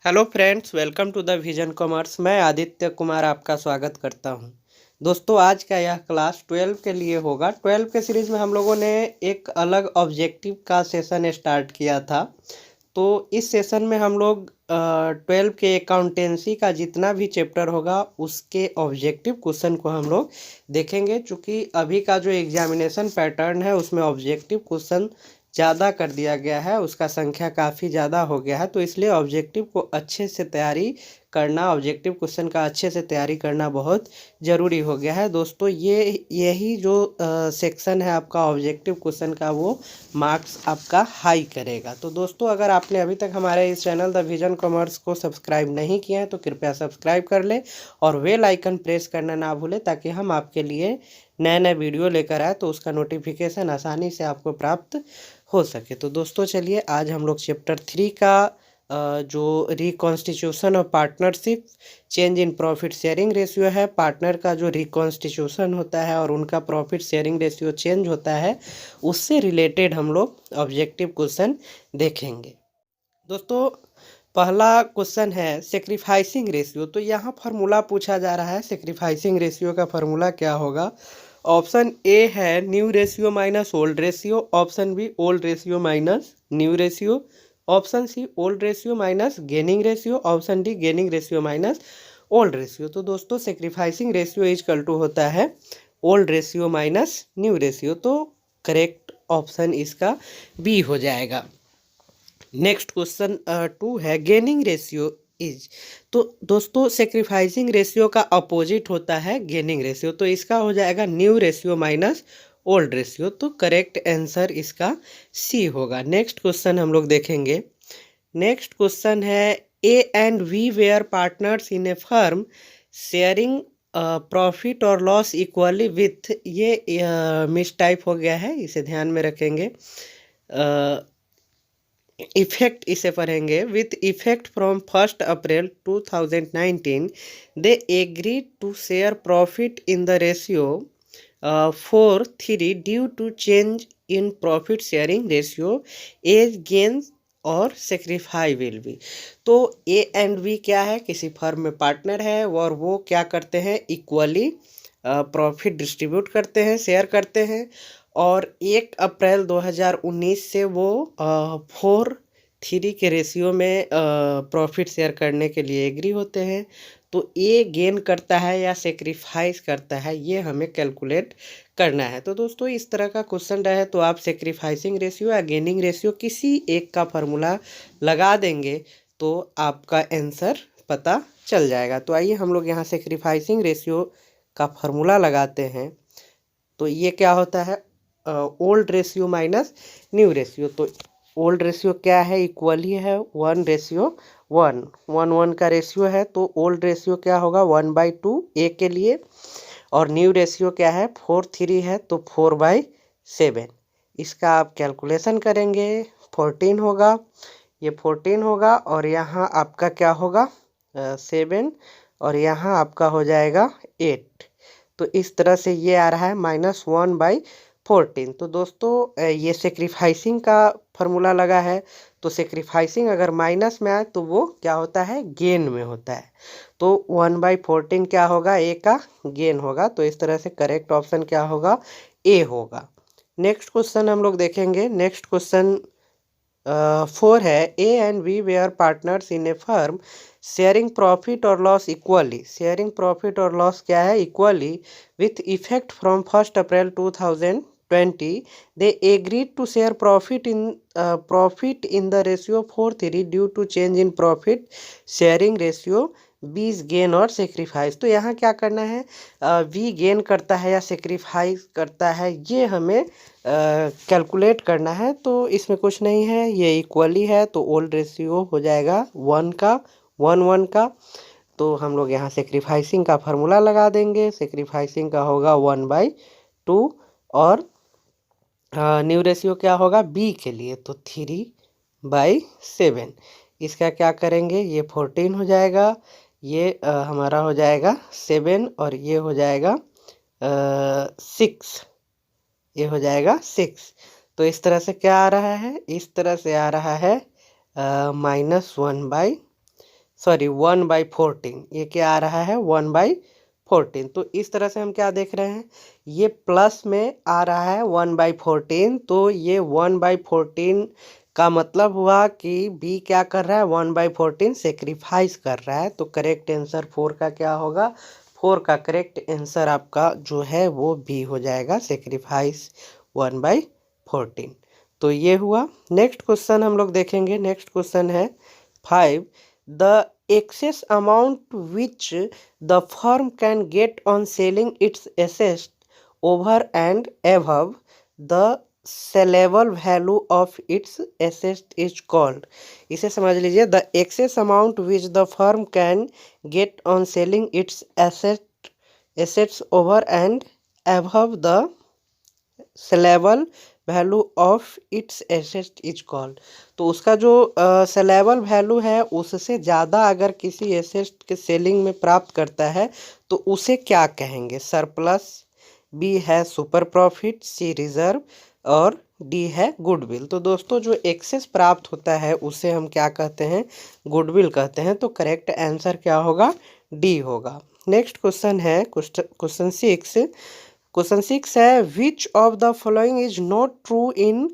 Hello friends, welcome to the Vision Commerce. मैं आदित्य कुमार आपका स्वागत करता हूं। दोस्तों, आज का यह क्लास 12 के लिए होगा। 12 के सीरीज़ में हम लोगों ने एक अलग ऑब्जेक्टिव का सेशन स्टार्ट किया था। तो इस सेशन में हम लोग 12 के अकाउंटेंसी का जितना भी चैप्टर होगा उसके ऑब्जेक्टिव क्वेश्चन को हम लोग देखेंगे। चूँकि अभी का जो एग्जामिनेशन पैटर्न है उसमें ऑब्जेक्टिव क्वेश्चन ज़्यादा कर दिया गया है, उसका संख्या काफ़ी ज़्यादा हो गया है। तो इसलिए ऑब्जेक्टिव को अच्छे से तैयारी करना, ऑब्जेक्टिव क्वेश्चन का अच्छे से तैयारी करना बहुत ज़रूरी हो गया है। दोस्तों, यही जो सेक्शन है आपका ऑब्जेक्टिव क्वेश्चन का, वो मार्क्स आपका हाई करेगा। तो दोस्तों, अगर आपने अभी तक हमारे इस चैनल द विजन कॉमर्स को सब्सक्राइब नहीं किया है तो कृपया सब्सक्राइब कर ले और बेल आइकन प्रेस करना ना भूलें, ताकि हम आपके लिए नए नए वीडियो लेकर आए तो उसका नोटिफिकेशन आसानी से आपको प्राप्त हो सके। तो दोस्तों, चलिए आज हम लोग चैप्टर 3 का जो reconstitution of partnership, change in profit sharing ratio है, पार्टनर का जो रिकॉन्स्टिट्यूशन होता है और उनका प्रॉफिट शेयरिंग रेशियो चेंज होता है, उससे रिलेटेड हम लोग ऑब्जेक्टिव क्वेश्चन देखेंगे। दोस्तों, पहला क्वेश्चन है सेक्रीफाइसिंग रेशियो। तो यहाँ फार्मूला पूछा जा रहा है। सेक्रीफाइसिंग रेशियो का फार्मूला क्या होगा? ऑप्शन ए है new ratio minus old ratio, option B old ratio minus new ratio, option C old ratio minus gaining ratio, option D gaining ratio minus old ratio. तो दोस्तों, sacrificing ratio equal to होता है old ratio minus new ratio. तो correct option इसका B हो जाएगा। Next question 2 है gaining ratio is. तो दोस्तों, सेक्रीफाइसिंग रेशियो का अपोजिट होता है गेनिंग रेशियो। तो इसका हो जाएगा new ratio minus old ratio. तो करेक्ट आंसर इसका सी होगा। नेक्स्ट क्वेश्चन हम लोग देखेंगे। नेक्स्ट क्वेश्चन है A and we were partners in a firm sharing profit और लॉस इक्वली विथ, ये मिस टाइप हो गया है, इसे ध्यान में रखेंगे। इफेक्ट इसे पढ़ेंगे। With effect from 1 April 2019 they agree to share profit in the ratio 4:3 due to change in profit sharing ratio as gain और सेक्रीफाई विल बी। तो ए एंड बी क्या है? किसी फर्म में पार्टनर है और वो क्या करते हैं? इक्वली प्रॉफिट डिस्ट्रीब्यूट करते हैं, शेयर करते हैं। और 1 अप्रैल 2019 से वो 4:3 के रेशियो में प्रॉफिट शेयर करने के लिए एग्री होते हैं। तो ये गेन करता है या सेक्रीफाइस करता है, ये हमें कैलकुलेट करना है। तो दोस्तों, इस तरह का क्वेश्चन रहे तो आप सेक्रीफाइसिंग रेशियो या गेनिंग रेशियो किसी एक का फार्मूला लगा देंगे तो आपका आंसर पता चल जाएगा। तो आइए हम लोग यहाँ सेक्रीफाइसिंग रेशियो का फार्मूला लगाते हैं। तो ये क्या होता है? Old ratio minus new ratio. तो ओल्ड रेशियो क्या है? इक्वल ही है 1:1, 1:1 का रेशियो है। तो ओल्ड रेशियो क्या होगा? 1/2 ए के लिए। और न्यू रेशियो क्या है? 4:3 है, तो 4/7। इसका आप कैलकुलेशन करेंगे, 14 होगा, ये 14 होगा। और यहाँ आपका क्या होगा? 7। और यहाँ आपका हो जाएगा 8। तो इस तरह से ये आ रहा है -1/14। तो दोस्तों, ये सेक्रीफाइसिंग का फार्मूला लगा है। तो सेक्रीफाइसिंग अगर माइनस में आए तो वो क्या होता है? गेन में होता है। तो 1/14 क्या होगा? ए का गेन होगा। तो इस तरह से करेक्ट ऑप्शन क्या होगा? ए होगा। नेक्स्ट क्वेश्चन हम लोग देखेंगे। नेक्स्ट क्वेश्चन 4 है A and B were partners in a firm sharing profit और लॉस इक्वली। शेयरिंग प्रॉफिट और लॉस क्या है? Equally with effect from 1 April 2020 they agreed to share profit in the ratio 4:3 due to change in profit sharing ratio B's gain और sacrifice. तो यहाँ क्या करना है? वी गेन करता है या सेक्रीफाइस करता है, ये हमें कैलकुलेट करना है। तो इसमें कुछ नहीं है, ये इक्वली है। तो ओल्ड रेशियो हो जाएगा 1 का। तो हम लोग यहाँ सेक्रीफाइसिंग का फार्मूला लगा देंगे। सेक्रीफाइसिंग का होगा 1/2। और न्यू रेशियो क्या होगा? बी के लिए तो 3/7। इसका क्या करेंगे? ये 14 हो जाएगा, ये हमारा हो जाएगा 7, और ये हो जाएगा 6। ये हो जाएगा 6। तो इस तरह से क्या आ रहा है? इस तरह से आ रहा है -1/14। सॉरी 1/14, ये क्या आ रहा है 1/14। तो इस तरह से हम क्या देख रहे हैं, ये प्लस में आ रहा है 1/14, तो ये 1/14 का मतलब हुआ कि बी क्या कर रहा है 1/14 सेक्रीफाइस कर रहा है। तो करेक्ट आंसर 4 का क्या होगा, 4 का करेक्ट आंसर आपका जो है वो बी हो जाएगा, सेक्रीफाइस 1/14। तो ये हुआ। नेक्स्ट क्वेश्चन हम लोग देखेंगे। नेक्स्ट क्वेश्चन है 5, the excess amount which the firm can get on selling its assets over and above the sellable value of its asset is called। इसे समझ लीजिए, the excess amount which the firm can get on selling its assets over and above the sellable value of its asset is called. तो उसका जो saleable value है उससे ज़्यादा अगर किसी एसेट के सेलिंग में प्राप्त करता है तो उसे क्या कहेंगे, सरप्लस, बी है सुपर प्रॉफिट, सी रिजर्व और डी है गुडविल। तो दोस्तों जो एक्सेस प्राप्त होता है उसे हम क्या कहते हैं, गुडविल कहते हैं। तो करेक्ट आंसर क्या होगा, डी होगा। नेक्स्ट क्वेश्चन है क्वेश्चन 6। क्वेश्चन 6 है which of the following is not true in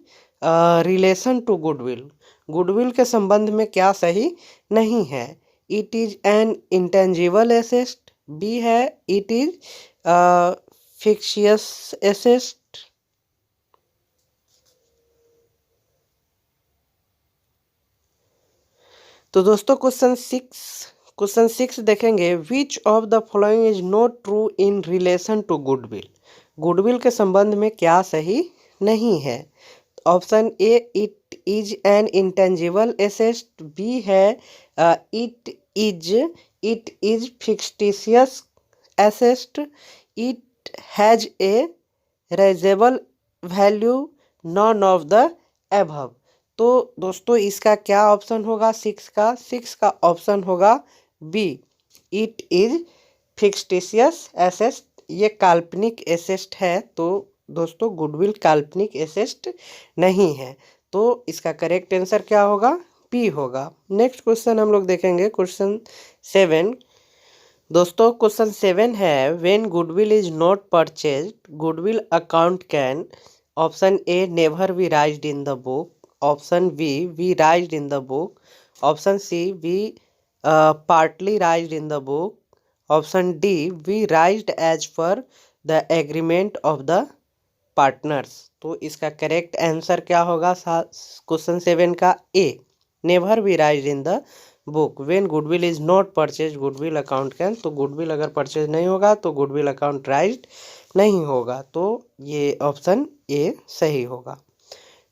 relation to goodwill. Goodwill के संबंध में क्या सही नहीं है, it is an intangible asset, B है इट इज फिक्शियस एसेट, तो दोस्तों क्वेश्चन सिक्स देखेंगे, which of the following is not true in relation to goodwill. Goodwill के संबंध में क्या सही नहीं है। Option A it is an intangible asset, B है it is fictitious asset, it has a realisable value, none of the above. तो दोस्तों इसका क्या ऑप्शन होगा, सिक्स का ऑप्शन होगा B, it is fictitious asset. ये काल्पनिक एसेट है। तो दोस्तों गुडविल काल्पनिक एसेट नहीं है। तो इसका करेक्ट आंसर क्या होगा, बी होगा। नेक्स्ट क्वेश्चन हम लोग देखेंगे क्वेश्चन 7। दोस्तों क्वेश्चन 7 है when goodwill is not purchased goodwill account can, option A never be raised in the book, option B raised in the book, option C be partly raised in the book, option D be raised as per the agreement of the partners. तो इसका correct answer क्या होगा question 7 का, A never be raised in the book when goodwill is not purchase goodwill account can. तो goodwill अगर purchase नहीं होगा तो गुडविल अकाउंट राइज्ड नहीं होगा। तो ये ऑप्शन ए सही होगा।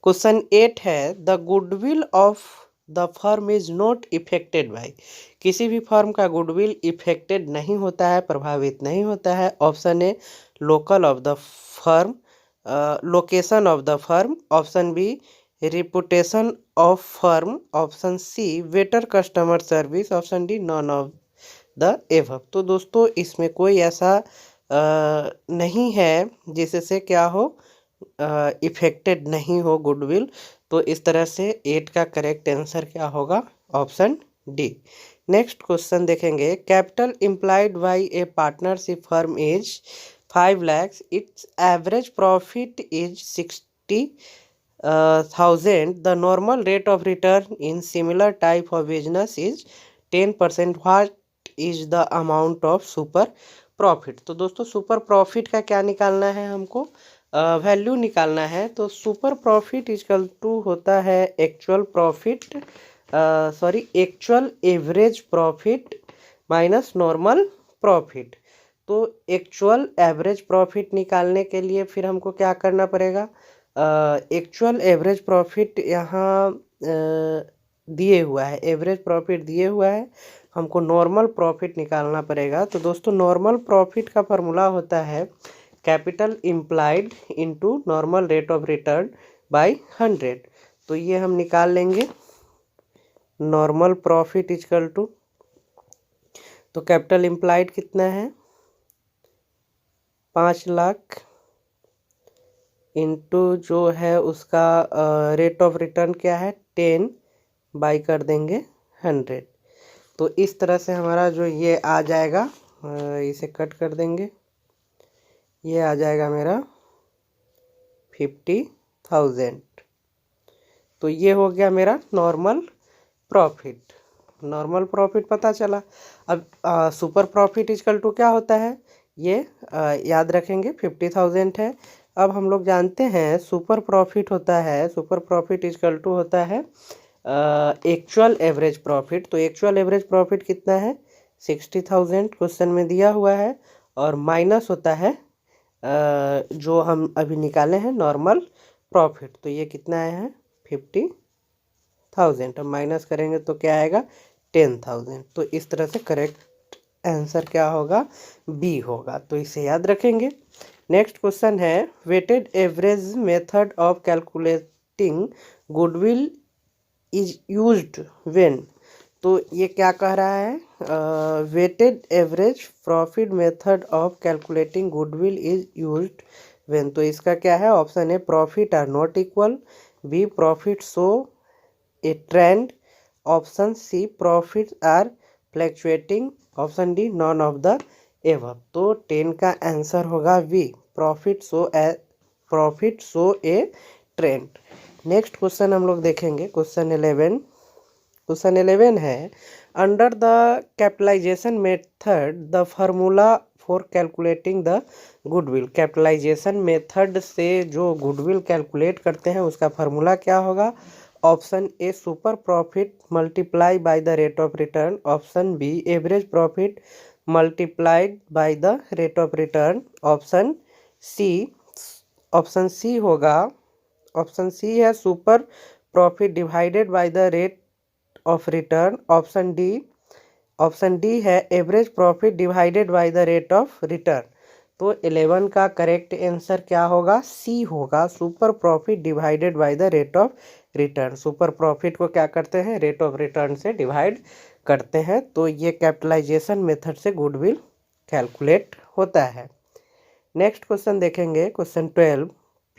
क्वेश्चन 8 है the goodwill of the firm is not affected by. किसी भी फर्म का गुडविल इफेक्टेड नहीं होता है, प्रभावित नहीं होता है। Option A local of the firm, location of the firm, option B reputation of firm, option C better customer service, option D none of the above. तो दोस्तों इसमें कोई ऐसा नहीं है जिससे क्या हो, इफेक्टेड नहीं हो गुडविल। तो इस तरह से 8 का करेक्ट आंसर क्या होगा, ऑप्शन डी। नेक्स्ट क्वेश्चन देखेंगे, capital implied by a partnership firm is 5 lakhs, its average profit is 60,000, the normal rate of return in similar type of business is 10%, what is the amount of super profit. तो दोस्तों super profit का क्या निकालना है, हमको value निकालना है। तो सुपर प्रॉफिट इक्वल टू होता है actual profit, actual average profit minus normal profit. तो एक्चुअल एवरेज प्रॉफिट निकालने के लिए फिर हमको क्या करना पड़ेगा, एक्चुअल एवरेज प्रॉफिट यहाँ दिए हुआ है, एवरेज प्रॉफिट दिए हुआ है, हमको नॉर्मल प्रॉफिट निकालना पड़ेगा। तो दोस्तों नॉर्मल प्रॉफिट का फॉर्मूला होता है capital implied into normal rate of return by 100। तो ये हम निकाल लेंगे, नॉर्मल प्रॉफिट इक्वल टू, तो कैपिटल इम्प्लाइड कितना है 5 लाख इनटू जो है उसका रेट ऑफ रिटर्न क्या है 10 बाई कर देंगे 100। तो इस तरह से हमारा जो ये आ जाएगा, इसे कट कर देंगे, ये आ जाएगा मेरा 50,000। तो ये हो गया मेरा नॉर्मल प्रॉफिट। नॉर्मल प्रॉफिट पता चला। अब सुपर प्रॉफिट इजकल टू क्या होता है, ये याद रखेंगे 50,000 है। अब हम लोग जानते हैं सुपर प्रॉफिट होता है, सुपर प्रॉफिट इजकल टू होता है एक्चुअल एवरेज प्रॉफिट। तो एक्चुअल एवरेज प्रॉफिट कितना है, 60,000 क्वेश्चन में दिया हुआ है, और माइनस होता है जो हम अभी निकाले हैं नॉर्मल प्रॉफिट। तो ये कितना आया है, 50,000। अब माइनस करेंगे तो क्या आएगा, 10,000। तो इस तरह से करेक्ट आंसर क्या होगा, बी होगा। तो इसे याद रखेंगे। नेक्स्ट क्वेश्चन है, weighted average method of calculating goodwill is used when. तो ये क्या कह रहा है, weighted average profit method of calculating goodwill is used when. तो इसका क्या है, option A profit are not equal, B profit show a trend, option C profit are fluctuating, option D none of the above. तो 10 का answer होगा B, profit show a trend. Next question हम लोग देखेंगे, क्वेश्चन 11। क्वेश्चन 11 है, under the capitalisation method the formula for calculating the goodwill. Capitalisation method से जो goodwill calculate करते हैं उसका फार्मूला क्या होगा, option A super profit multiply by the rate of return, option B average profit multiplied by the rate of return, option C होगा, option C है super profit divided by the rate of return, option D है average profit divided by the rate of return. तो 11 का correct answer क्या होगा, C होगा, super profit divided by the rate of return. Super profit को क्या करते हैं, रेट ऑफ रिटर्न से डिवाइड करते हैं। तो ये कैपिटलाइजेशन मेथड से गुडविल कैलकुलेट होता है। नेक्स्ट क्वेश्चन देखेंगे, question 12।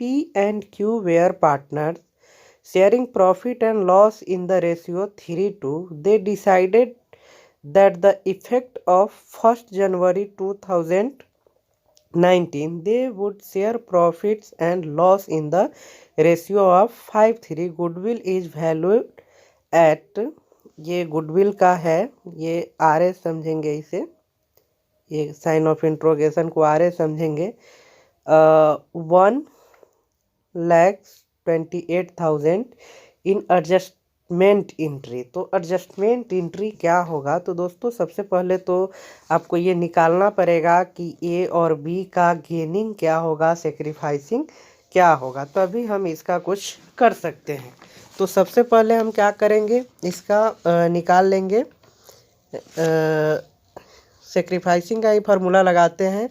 P and Q were partners sharing profit and loss in the ratio 3:2. They decided that the effect of 1st January 2019 they would share profits and loss in the ratio of 5:3. Goodwill is valued at, ये goodwill का है, ये R S समझेंगे इसे, ये sign of interrogation को R S समझेंगे, 1,28,000 इन adjustment entry. तो एडजस्टमेंट एंट्री क्या होगा, तो दोस्तों सबसे पहले तो आपको ये निकालना पड़ेगा कि ए और बी का गेनिंग क्या होगा, सेक्रीफाइसिंग क्या होगा। तो अभी हम इसका कुछ कर सकते हैं। तो सबसे पहले हम क्या करेंगे, इसका निकाल लेंगे, सेक्रीफाइसिंग का ही फार्मूला लगाते हैं।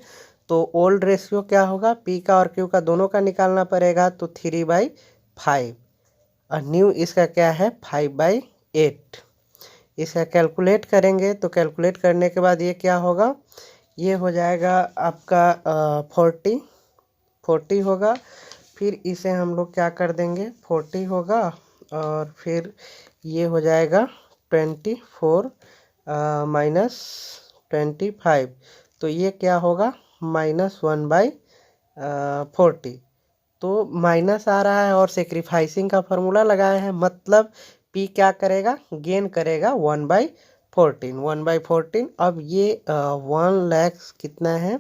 तो ओल्ड रेशियो क्या होगा, पी का और क्यू का दोनों का निकालना पड़ेगा, तो 3/5, और न्यू इसका क्या है 5/8। इसका कैलकुलेट करेंगे, तो कैलकुलेट करने के बाद ये क्या होगा, ये हो जाएगा आपका 40 होगा। फिर इसे हम लोग क्या कर देंगे, 40 होगा, और फिर ये हो जाएगा 24 -25। तो ये क्या होगा, -1/40। तो माइनस आ रहा है और सेक्रीफाइसिंग का फार्मूला लगाए हैं, मतलब पी क्या करेगा, गेन करेगा 1/14। अब ये 1 लाख कितना है,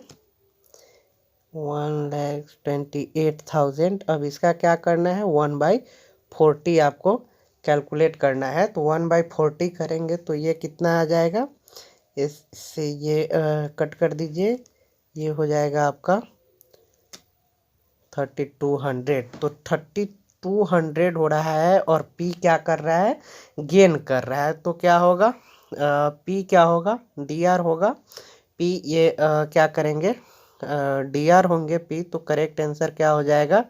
1,28,000। अब इसका क्या करना है, 1/40 आपको कैलकुलेट करना है। तो 1/40 करेंगे तो ये कितना आ जाएगा, इससे ये कट कर दीजिए, ये हो जाएगा आपका 3200। तो 3200 हो रहा है, और पी क्या कर रहा है, गेन कर रहा है। तो क्या होगा, पी क्या होगा, डी आर होगा। पी ये क्या करेंगे, डी आर होंगे पी। तो करेक्ट आंसर क्या हो जाएगा,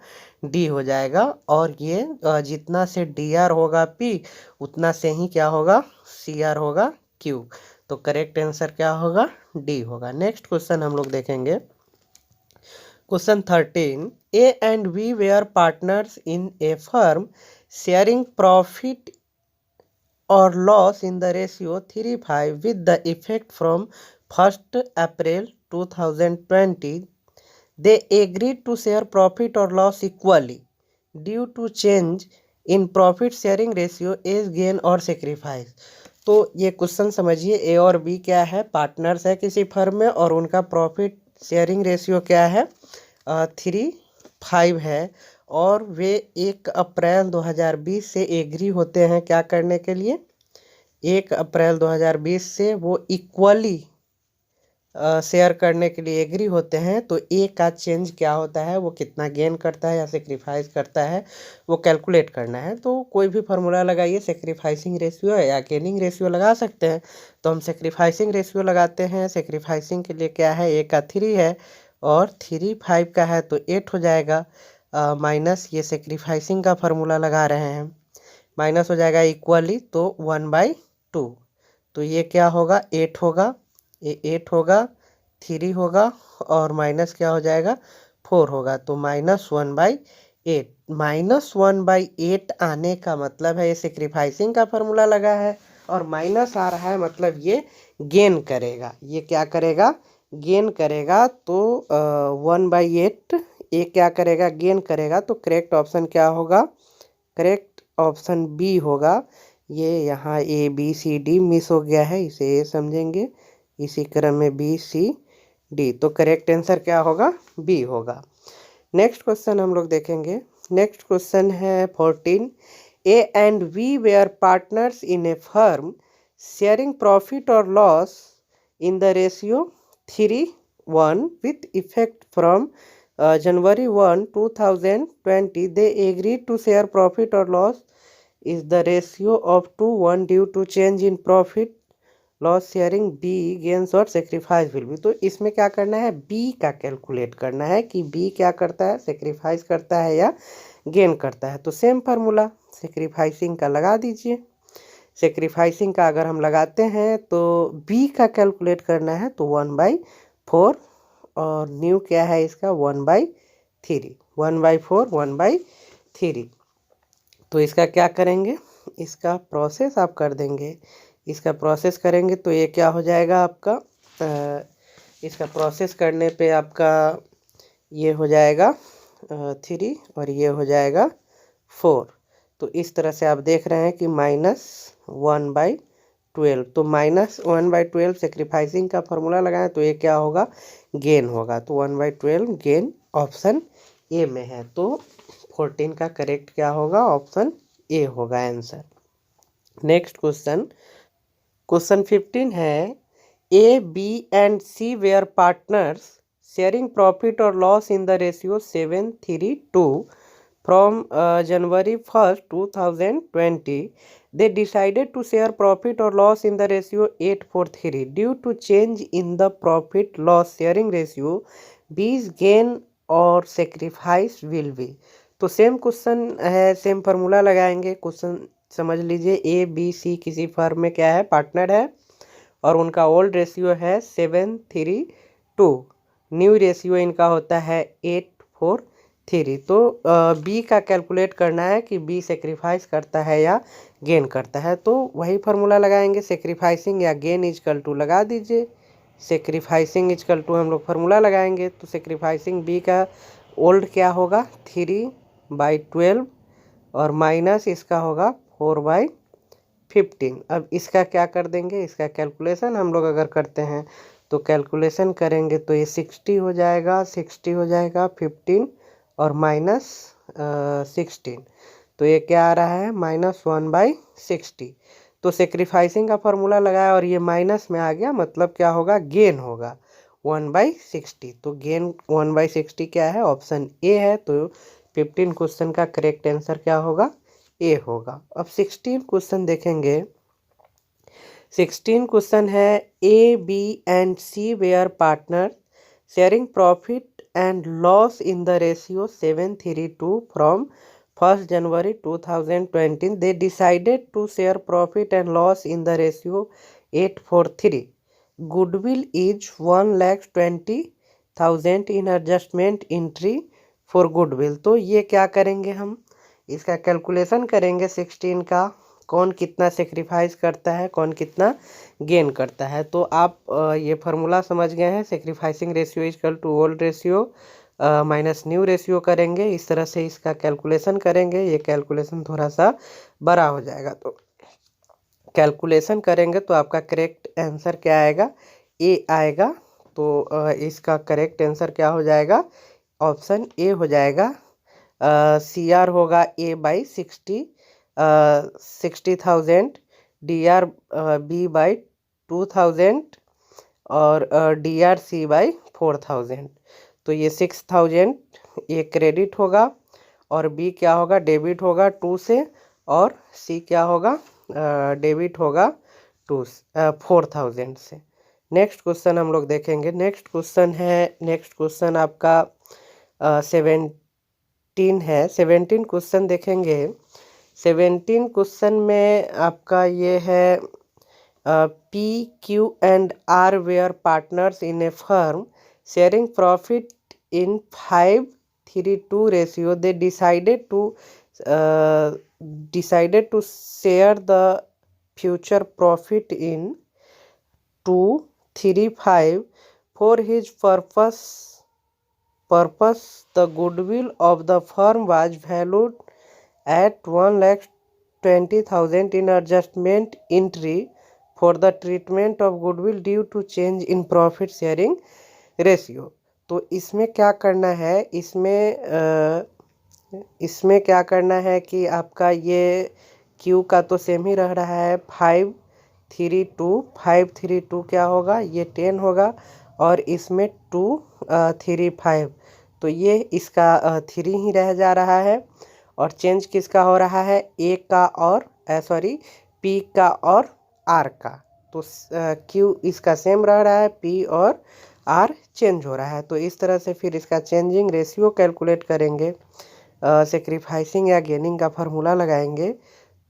डी हो जाएगा। और ये जितना से डी आर होगा पी, उतना से ही क्या होगा, सी आर होगा क्यू। तो करेक्ट आंसर क्या होगा, डी होगा। नेक्स्ट क्वेश्चन हम लोग देखेंगे, question 13। A and B were partners in a firm sharing profit or loss in the ratio 3:5 with the effect from 1st April 2020, they agreed to share profit or loss equally due to change in profit sharing ratio as gain or sacrifice। तो ये question समझिए, ए और B क्या है, partners है किसी firm में और उनका प्रॉफिट शेयरिंग रेशियो क्या है, 3:5 है। और वे 1 अप्रैल 2020 से एग्री होते हैं क्या करने के लिए, 1 अप्रैल 2020 से वो इक्वली शेयर करने के लिए एग्री होते हैं। तो ए का चेंज क्या होता है, वो कितना गेन करता है या सेक्रीफाइस करता है, वो कैलकुलेट करना है। तो कोई भी फार्मूला लगाइए, सेक्रीफाइसिंग रेशियो या गेनिंग रेशियो लगा सकते हैं। तो हम सेक्रीफाइसिंग रेशियो लगाते हैं। सेक्रीफाइसिंग के लिए क्या है, ए का 3 है और 3:5 का है तो 8 हो जाएगा, माइनस ये सेक्रीफाइसिंग का फार्मूला लगा रहे हैं, माइनस हो जाएगा इक्वली तो 1/2। तो ये क्या होगा, 8 होगा, ये 8 होगा, 3 होगा और माइनस क्या हो जाएगा, 4 होगा। तो -1/8, -1/8 आने का मतलब है ये सेक्रीफाइसिंग का फार्मूला लगा है और माइनस आ रहा है मतलब ये गेन करेगा। ये क्या करेगा, गेन करेगा। तो 1/8 ये क्या करेगा, गेन करेगा। तो करेक्ट ऑप्शन क्या होगा, करेक्ट ऑप्शन बी होगा। ये यहाँ A B C D miss हो गया है, इसे ए समझेंगे, इसी क्रम में बी सी डी। तो करेक्ट आंसर क्या होगा, बी होगा। नेक्स्ट क्वेश्चन हम लोग देखेंगे। नेक्स्ट क्वेश्चन है 14। A and we were partners in a firm sharing profit और loss in the ratio 3:1 with effect from January 1, 2020. They agreed to share profit or loss is the ratio of 2:1 due to change in profit loss sharing B gains और sacrifice will be. तो इसमें क्या करना है, B का calculate करना है कि बी क्या करता है, सेक्रीफाइस करता है या गेन करता है। तो सेम फार्मूला सेक्रीफाइसिंग का लगा दीजिए। सेक्रीफाइसिंग का अगर हम लगाते हैं तो बी का कैलकुलेट करना है तो 1/4 और न्यू क्या है इसका 1/3, 1/4 1/3। तो इसका क्या करेंगे, इसका प्रोसेस आप कर देंगे। इसका प्रोसेस करेंगे तो ये क्या हो जाएगा आपका, इसका प्रोसेस करने पे आपका ये हो जाएगा 3 और ये हो जाएगा 4। तो इस तरह से आप देख रहे हैं कि -1/12। तो -1/12 सेक्रीफाइसिंग का फार्मूला लगाएं तो ये क्या होगा, गेन होगा। तो 1/12 गेन ऑप्शन ए में है। तो 14 का करेक्ट क्या होगा, ऑप्शन ए होगा आंसर। नेक्स्ट क्वेश्चन, क्वेश्चन 15 है। A B and C were partners sharing profit और loss in the ratio 7:3:2 from January 1st 2020. They decided to share profit or loss in the ratio 8:4:3 due to change in the profit loss sharing ratio. B's gain और sacrifice will be। तो same question है, same formula लगाएंगे। Question समझ लीजिए, ए B सी किसी firm में क्या है, पार्टनर है और उनका ओल्ड रेशियो है 7:3:2, न्यू रेशियो इनका होता है 8:4:3। तो बी का कैलकुलेट करना है कि बी सेक्रीफाइस करता है या गेन करता है। तो वही फार्मूला लगाएंगे, सेक्रीफाइसिंग या गेन इजकल टू लगा दीजिए। सेक्रीफाइसिंग इजकल टू हम लोग फार्मूला लगाएंगे तो सेक्रीफाइसिंग बी का ओल्ड क्या होगा 3/12 और माइनस इसका होगा 4/15। अब इसका क्या कर देंगे, इसका कैलकुलेशन हम लोग अगर करते हैं तो कैलकुलेशन करेंगे तो ये 60 हो जाएगा, 60 हो जाएगा, 15 और -16। तो ये क्या आ रहा है, -1/60। तो सेक्रीफाइसिंग का फार्मूला लगाया और ये माइनस में आ गया, मतलब क्या होगा, गेन होगा 1/60। तो गेन 1/60 क्या है, ऑप्शन ए है। तो 15 क्वेश्चन का करेक्ट आंसर क्या होगा, ए होगा। अब 16 क्वेश्चन देखेंगे। 16 क्वेश्चन है। A B and C were partner sharing profit and loss in the ratio 7:3:2 from 1st January 2020. They decided to share profit and loss in the ratio 8:4:3. Goodwill is 1,20,000 in adjustment entry for goodwill। तो ये क्या करेंगे हम, इसका calculation करेंगे 16 का। कौन कितना सेक्रीफाइस करता है, कौन कितना गेन करता है। तो आप ये फार्मूला समझ गए हैं, sacrificing ratio equal to old ratio minus new ratio करेंगे। इस तरह से इसका कैलकुलेशन करेंगे। ये कैलकुलेशन थोड़ा सा बड़ा हो जाएगा, तो कैलकुलेशन करेंगे तो आपका करेक्ट आंसर क्या आएगा, ए आएगा। तो इसका करेक्ट आंसर क्या हो जाएगा, ऑप्शन ए हो जाएगा। सी आर होगा A by 60,000, D R B by 2,000 और डी आर सी बाई 4,000। तो ये 6,000 ये क्रेडिट होगा और बी क्या होगा, डेबिट होगा 2 से, और सी क्या होगा, डेबिट होगा 4,000 से। नेक्स्ट क्वेश्चन हम लोग देखेंगे। नेक्स्ट क्वेश्चन आपका 17 है। 17 क्वेश्चन देखेंगे। 17 क्वेश्चन में आपका ये है P Q and R were partners in a firm sharing profit in 5:3:2 ratio. They decided to share the future profit in 2:3:5 for his purpose. The goodwill of the firm was valued at 1,20,000 in adjustment entry for the treatment of goodwill due to change in profit sharing ratio। तो इसमें क्या करना है, इसमें क्या करना है कि आपका ये Q का तो सेम ही रह रहा है 5:3:2 क्या होगा, ये 10 होगा, और इसमें 2:3:5 तो ये इसका 3 ही रह जा रहा है। और चेंज किसका हो रहा है, ए का और पी का और आर का। तो Q इसका सेम रह रहा है, पी और आर चेंज हो रहा है। तो इस तरह से फिर इसका चेंजिंग रेशियो कैलकुलेट करेंगे, सेक्रीफाइसिंग या गेनिंग का फार्मूला लगाएंगे।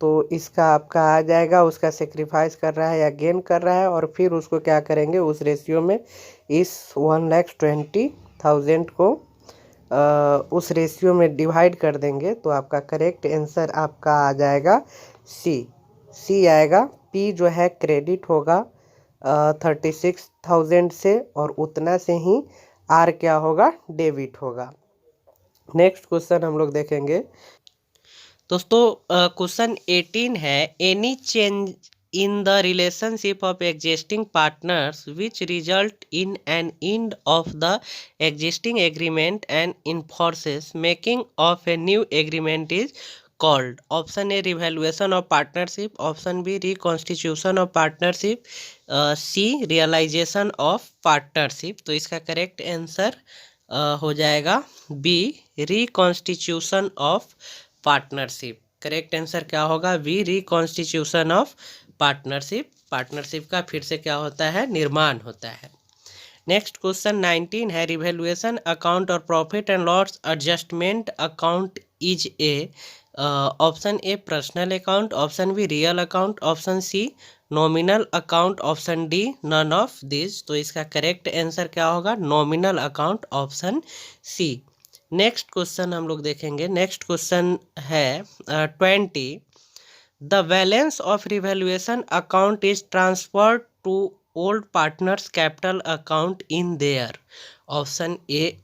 तो इसका आपका आ जाएगा, उसका सेक्रीफाइस कर रहा है या गेन कर रहा है, और फिर उसको क्या करेंगे, उस रेशियो में इस 1,20,000 को उस रेशियो में डिवाइड कर देंगे। तो आपका करेक्ट आंसर आपका आ जाएगा सी आएगा। पी जो है क्रेडिट होगा 36,000 से, और उतना से ही आर क्या होगा, डेबिट होगा। नेक्स्ट क्वेश्चन हम लोग देखेंगे। दोस्तों क्वेश्चन 18 है, any change in the relationship of existing partners which result in an end of the existing agreement and enforces making of a new agreement is called. Option A revaluation of partnership, option B reconstitution of partnership, C realisation of partnership. तो इसका correct answer हो जाएगा B reconstitution of partnership. Correct answer क्या होगा, B reconstitution of partnership. Partnership का फिर से क्या होता है, निर्माण होता है। नेक्स्ट क्वेश्चन 19 है, रिवैल्यूएशन अकाउंट और profit and loss adjustment account is a. Option A personal account, option B real account, option C nominal account, option D none of this. तो इसका करेक्ट आंसर क्या होगा, nominal account, option C. Next question हम लोग देखेंगे। Next question है 20, the balance of revaluation account is transferred to old partners capital account in their. Option A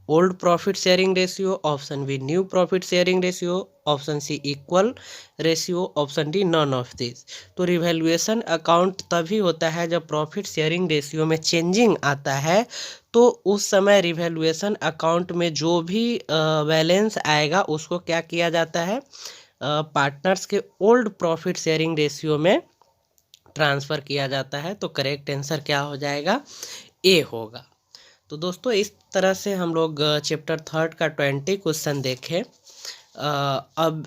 old profit sharing ratio, option B new profit sharing ratio, option C equal ratio, option D none of this. तो revaluation account तभी होता है जब profit sharing ratio में changing आता है। तो उस समय रिवैल्यूएशन अकाउंट में जो भी बैलेंस आएगा उसको क्या किया जाता है, पार्टनर्स के ओल्ड प्रॉफिट शेयरिंग रेशियो में ट्रांसफ़र किया जाता है। तो करेक्ट आंसर क्या हो जाएगा, ए होगा। तो दोस्तों इस तरह से हम लोग चैप्टर 3 का 20 क्वेश्चन देखें। अब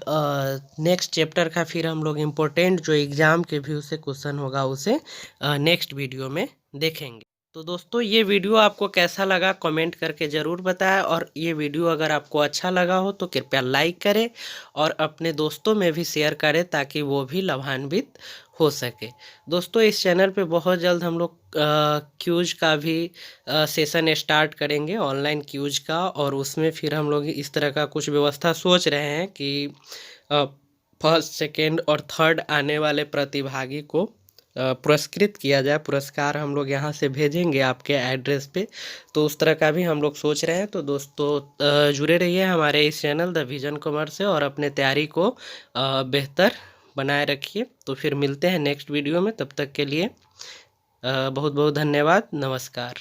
नेक्स्ट चैप्टर का फिर हम लोग इम्पोर्टेंट जो एग्ज़ाम के व्यू से क्वेश्चन होगा उसे नेक्स्ट वीडियो में देखेंगे। तो दोस्तों ये वीडियो आपको कैसा लगा कमेंट करके ज़रूर बताएं, और ये वीडियो अगर आपको अच्छा लगा हो तो कृपया लाइक करें और अपने दोस्तों में भी शेयर करें ताकि वो भी लाभान्वित हो सके। दोस्तों इस चैनल पे बहुत जल्द हम लोग क्यूज का भी सेशन स्टार्ट करेंगे, ऑनलाइन क्यूज का, और उसमें फिर हम लोग इस तरह का कुछ व्यवस्था सोच रहे हैं कि फर्स्ट सेकेंड और थर्ड आने वाले प्रतिभागी को पुरस्कृत किया जाए। पुरस्कार हम लोग यहाँ से भेजेंगे आपके एड्रेस पे। तो उस तरह का भी हम लोग सोच रहे हैं। तो दोस्तों जुड़े रहिए हमारे इस चैनल द विजन कॉमर्स से और अपने तैयारी को बेहतर बनाए रखिए। तो फिर मिलते हैं नेक्स्ट वीडियो में, तब तक के लिए बहुत बहुत धन्यवाद, नमस्कार।